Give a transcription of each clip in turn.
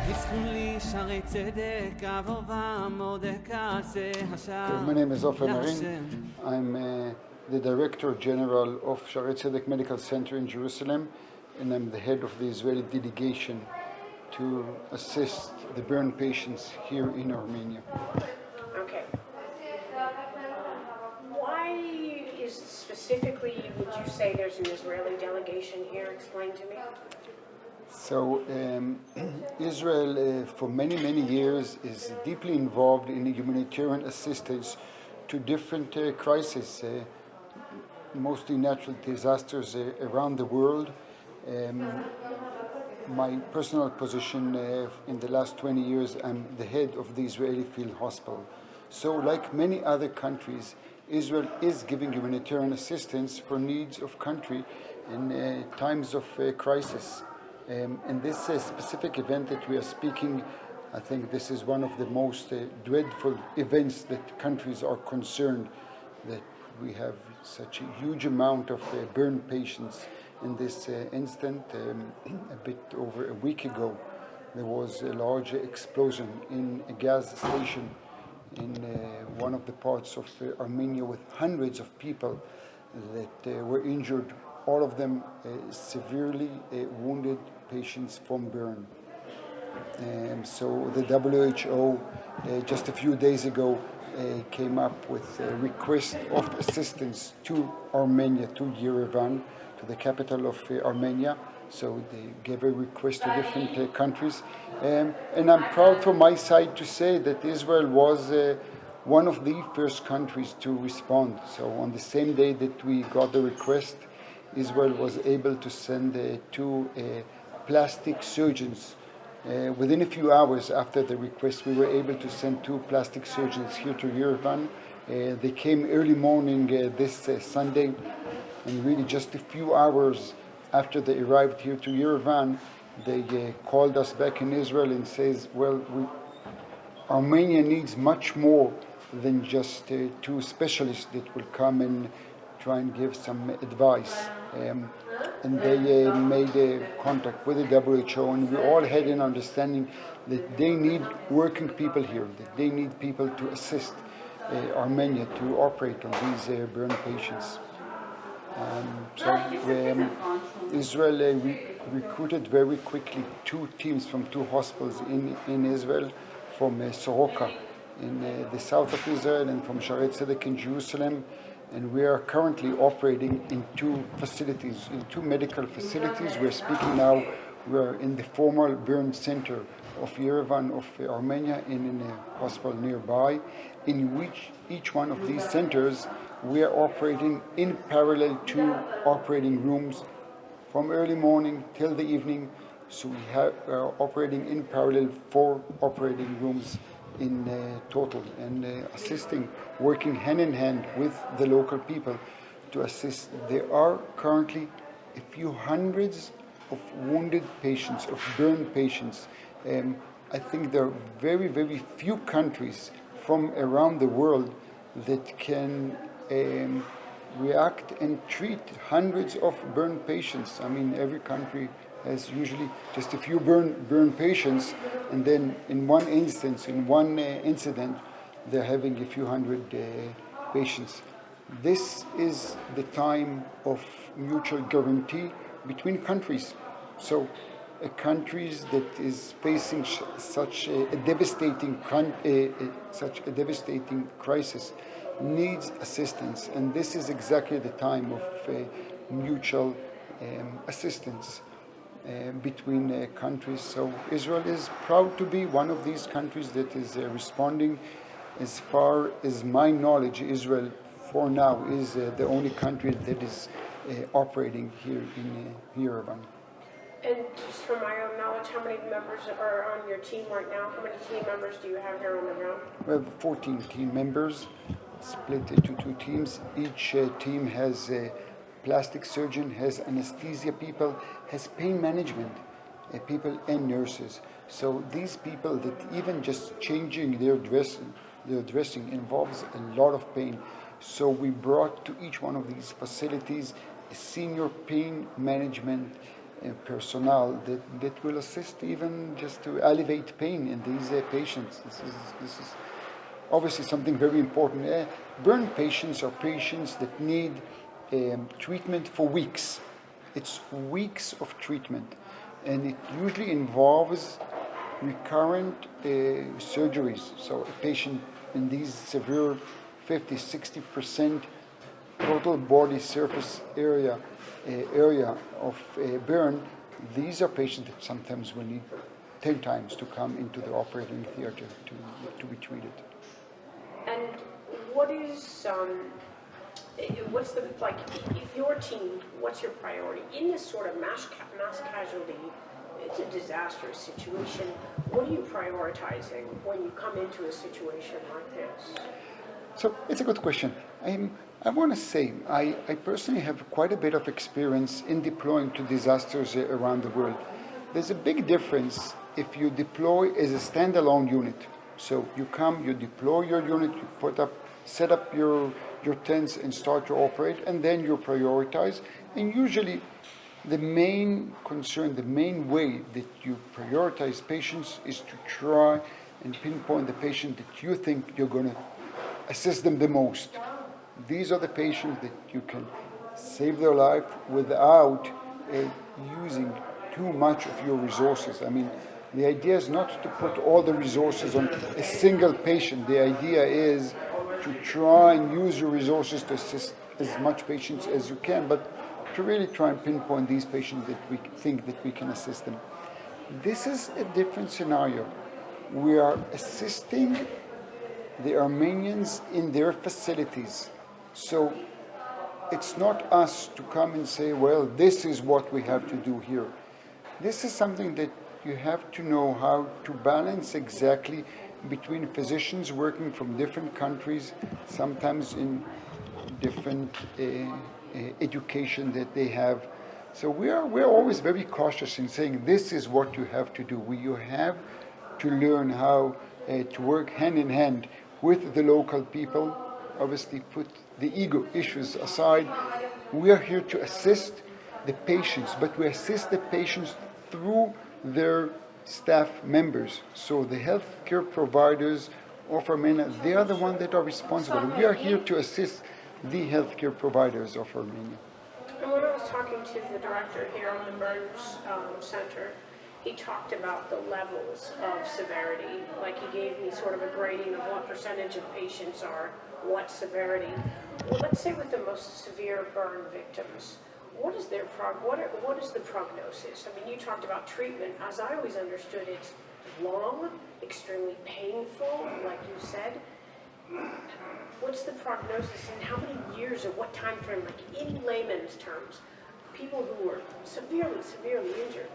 My name is Ofer Merin. I'm the Director General of Shaare Zedek Medical Center in Jerusalem, and I'm the head of the Israeli delegation to assist the burn patients here in Armenia. Okay. Why is specifically, would you say there's an Israeli delegation here? Explain to me. So Israel, for many, many years, is deeply involved in humanitarian assistance to different crises, mostly natural disasters around the world. My personal position in the last 20 years, I'm the head of the Israeli Field Hospital. So like many other countries, Israel is giving humanitarian assistance for needs of country in times of crisis. In this specific event that we are speaking, I think this is one of the most dreadful events that countries are concerned, that we have such a huge amount of burn patients. In this instant, a bit over a week ago, there was a large explosion in a gas station in one of the parts of Armenia with hundreds of people that were injured, all of them severely wounded patients from burn. So the WHO just a few days ago came up with a request of assistance to Armenia, to Yerevan, to the capital of Armenia. So they gave a request to different countries. And I'm proud from my side to say that Israel was one of the first countries to respond. So on the same day that we got the request, Israel was able to send two plastic surgeons. Within a few hours after the request, we were able to send two plastic surgeons here to Yerevan. They came early morning this Sunday, and really just a few hours after they arrived here to Yerevan, they called us back in Israel and says, well, Armenia needs much more than just two specialists that will come and try and give some advice. And they made contact with the WHO, and we all had an understanding that they need working people here, that they need people to assist Armenia to operate on these burn patients. Israel recruited very quickly two teams from two hospitals in Israel, from Soroka in the south of Israel and from Shaare Zedek in Jerusalem. And we are currently operating in two facilities, in two medical facilities. We're speaking now, we're in the formal burn center of Yerevan, of Armenia, in a hospital nearby, in which each one of these centers we are operating in parallel to operating rooms from early morning till the evening. So we are operating in parallel 4 operating rooms in total, and assisting, working hand in hand with the local people to assist. There are currently a few hundreds of wounded patients, of burn patients. I think there are very, very few countries from around the world that can react and treat hundreds of burn patients. I mean, every country has usually just a few burn patients, and then in one instance, in one incident, they're having a few hundred patients. This is the time of mutual guarantee between countries. So countries that is facing such a devastating crisis needs assistance, and this is exactly the time of mutual assistance between countries. So Israel is proud to be one of these countries that is responding. As far as my knowledge, Israel for now is the only country that is operating here in Yerevan. And just from my own knowledge, how many members are on your team right now? How many team members do you have here on the ground? We have 14 team members split into 2 teams. Each team has a plastic surgeon, has anesthesia people, has pain management people, and nurses. So these people that even just changing their dressing involves a lot of pain. So we brought to each one of these facilities a senior pain management personnel that will assist even just to alleviate pain in these patients. This is obviously something very important. Burn patients are patients that need treatment for weeks. It's weeks of treatment, and it usually involves recurrent surgeries. So a patient in these severe 50-60% total body surface area of burn, these are patients that sometimes will need 10 times to come into the operating theater to be treated. And what's the, like, your team, what's your priority? In this sort of mass casualty, it's a disastrous situation. What are you prioritizing when you come into a situation like this? So it's a good question. I want to say I personally have quite a bit of experience in deploying to disasters around the world. There's a big difference if you deploy as a standalone unit. So you come, you deploy your unit, you set up your tents and start to operate, and then you prioritize. And usually the main concern, the main way that you prioritize patients is to try and pinpoint the patient that you think you're going to assist them the most. These are the patients that you can save their life without using too much of your resources. I mean, the idea is not to put all the resources on a single patient. The idea is to try and use your resources to assist as much patients as you can, but to really try and pinpoint these patients that we think that we can assist them. This is a different scenario. We are assisting the Armenians in their facilities. So it's not us to come and say, well, this is what we have to do here. This is something that you have to know how to balance exactly between physicians working from different countries, sometimes in different education that they have. So we're always very cautious in saying this is what you have to do. You have to learn how to work hand in hand with the local people. Obviously, put the ego issues aside. We are here to assist the patients, but we assist the patients through their staff members. So the healthcare providers of Armenia, they are the ones that are responsible. We are here to assist the healthcare providers of Armenia. And when I was talking to the director here on the Burns Center, he talked about the levels of severity. Like, he gave me sort of a grading of what percentage of patients are what severity. Well, let's say with the most severe burn victims, what is their what is the prognosis? I mean, you talked about treatment. As I always understood, it's long, extremely painful, like you said. What's the prognosis, and how many years or what time frame, like in layman's terms, people who are severely injured?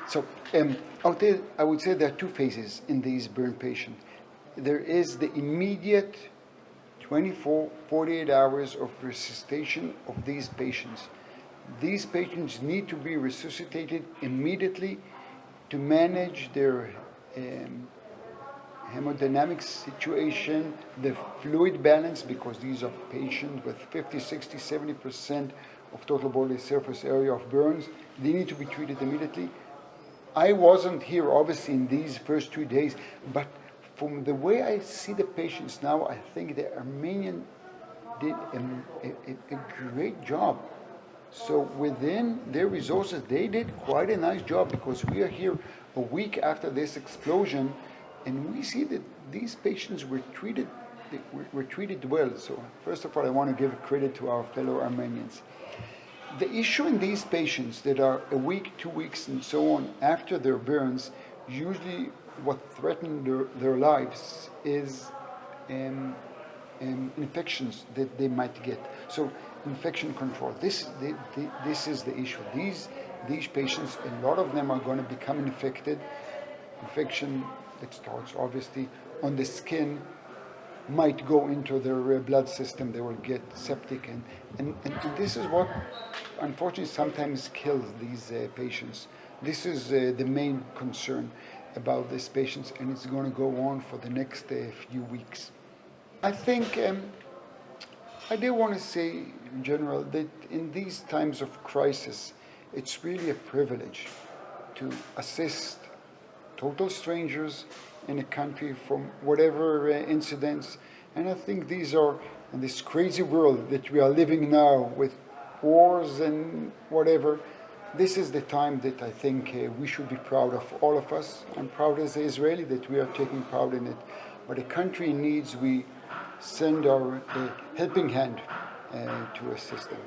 So I would say there are two phases in these burn patients. There is the immediate 24, 48 hours of resuscitation of these patients. These patients need to be resuscitated immediately to manage their hemodynamic situation, the fluid balance, because these are patients with 50, 60, 70% of total body surface area of burns. They need to be treated immediately. I wasn't here, obviously, in these first 2 days, but from the way I see the patients now, I think the Armenian did a great job. So within their resources, they did quite a nice job, because we are here a week after this explosion, and we see that these patients were treated well. So first of all, I want to give credit to our fellow Armenians. The issue in these patients that are a week, 2 weeks, and so on after their burns, usually what threatens their lives is infections that they might get. So infection control. This is the issue. These patients, a lot of them are going to become infected. Infection that starts obviously on the skin might go into their blood system. They will get septic, and this is what unfortunately sometimes kills these patients. This is the main concern about these patients, and it's going to go on for the next few weeks. I think I do want to say in general that in these times of crisis, It's really a privilege to assist total strangers in a country from whatever incidents. And I think these are, in this crazy world that we are living now with wars and whatever, this is the time that I think we should be proud of, all of us. I'm proud as an Israeli that we are taking part in it. But a country needs, we send our helping hand to assist them.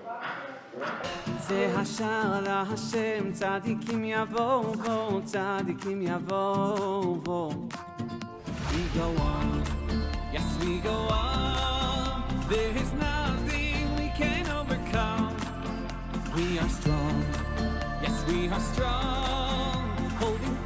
זה השער להשם, צדיקים יבואו, צדיקים יבואו. We go on, yes we go on. There is nothing we can overcome. We are strong, yes we are strong. Holding